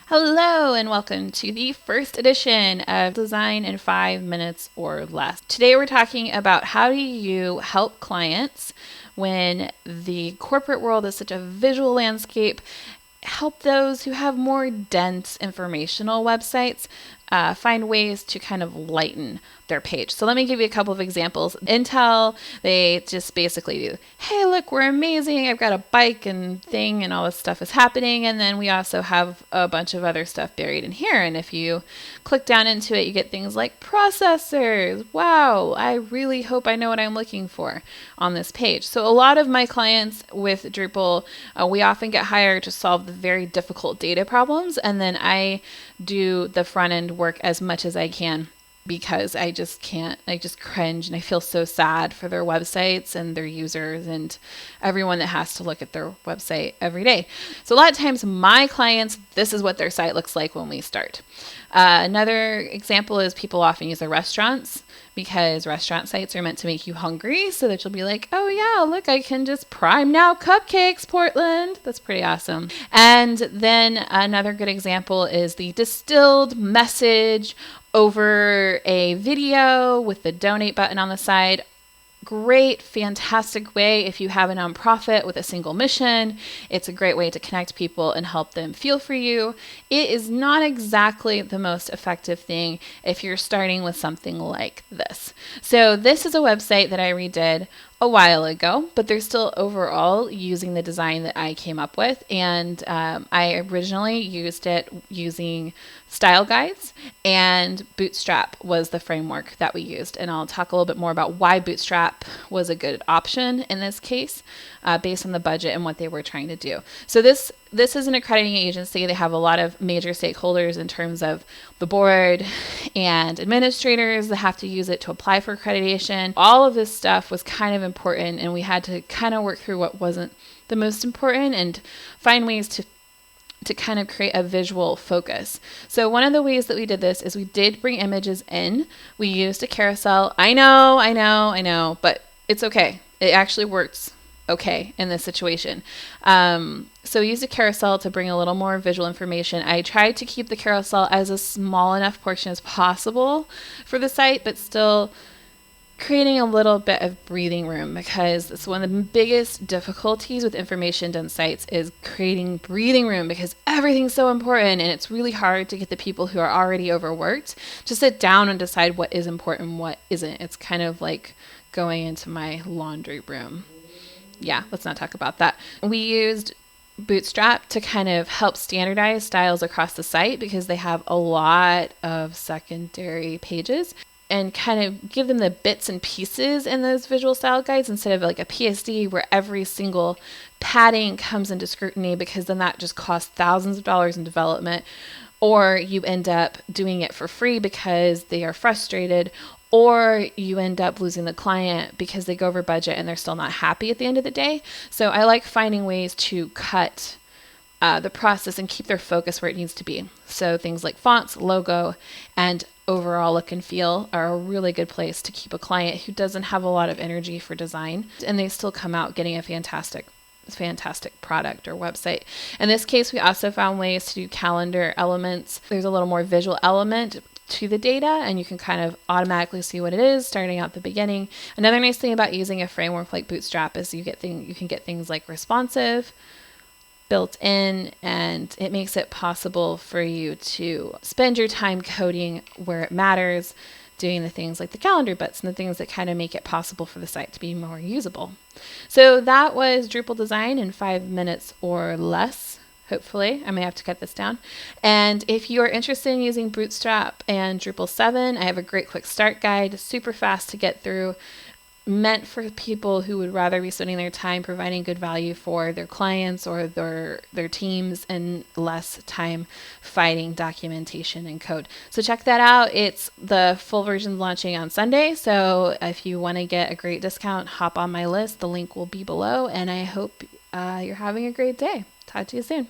Hello and welcome to the first edition of Design in 5 Minutes or Less. Today we're talking about how do you help clients when the corporate world is such a visual landscape, help those who have more dense informational websites find ways to kind of lighten their page. So let me give you a couple of examples. Intel, they just basically do, hey, look, we're amazing. I've got a bike and thing and all this stuff is happening. And then we also have a bunch of other stuff buried in here. And if you click down into it, you get things like processors. Wow, I really hope I know what I'm looking for on this page. So a lot of my clients with Drupal, we often get hired to solve the very difficult data problems. And then I do the front end work as much as I can, because I just can't, I just cringe and I feel so sad for their websites and their users and everyone that has to look at their website every day. So a lot of times my clients, this is what their site looks like when we start. Another example is people often use their restaurants, because restaurant sites are meant to make you hungry so that you'll be like, oh yeah, look, I can just prime now cupcakes, Portland. That's pretty awesome. And then another good example is the distilled message over a video with the donate button on the side. Great, fantastic way if you have a nonprofit with a single mission. It's a great way to connect people and help them feel for you. It is not exactly the most effective thing if you're starting with something like this. So this is a website that I redid a while ago, but they're still overall using the design that I came up with. And I originally used it using style guides, and Bootstrap was the framework that we used. And I'll talk a little bit more about why Bootstrap was a good option in this case, based on the budget and what they were trying to do. So this is an accrediting agency. They have a lot of major stakeholders in terms of the board and administrators that have to use it to apply for accreditation. All of this stuff was kind of important, and we had to kind of work through what wasn't the most important and find ways to kind of create a visual focus. So one of the ways that we did this is we did bring images in. We used a carousel. I know, but it's okay. It actually works okay in this situation. So we used a carousel to bring a little more visual information. I tried to keep the carousel as a small enough portion as possible for the site, but still creating a little bit of breathing room, because it's one of the biggest difficulties with information dense sites is creating breathing room, because everything's so important and it's really hard to get the people who are already overworked to sit down and decide what is important and what isn't. It's kind of like going into my laundry room. Yeah, let's not talk about that. We used Bootstrap to kind of help standardize styles across the site, because they have a lot of secondary pages, and kind of give them the bits and pieces in those visual style guides instead of like a PSD where every single padding comes into scrutiny, because then that just costs thousands of dollars in development, or you end up doing it for free because they are frustrated, or you end up losing the client because they go over budget and they're still not happy at the end of the day. So I like finding ways to cut the process and keep their focus where it needs to be. So things like fonts, logo, and overall look and feel are a really good place to keep a client who doesn't have a lot of energy for design, and they still come out getting a fantastic product or website. In this case, we also found ways to do calendar elements. There's a little more visual element to the data, and you can kind of automatically see what it is starting out the beginning. Another nice thing about using a framework like Bootstrap is you can get things like responsive built in, and it makes it possible for you to spend your time coding where it matters, doing the things like the calendar bits and the things that kind of make it possible for the site to be more usable. So that was Drupal design in 5 minutes or less. Hopefully, I may have to cut this down. And if you are interested in using Bootstrap and Drupal 7, I have a great quick start guide, super fast to get through, meant for people who would rather be spending their time providing good value for their clients or their teams and less time fighting documentation and code. So check that out. It's the full version launching on Sunday. So if you want to get a great discount, hop on my list. The link will be below, and I hope you're having a great day. Talk to you soon.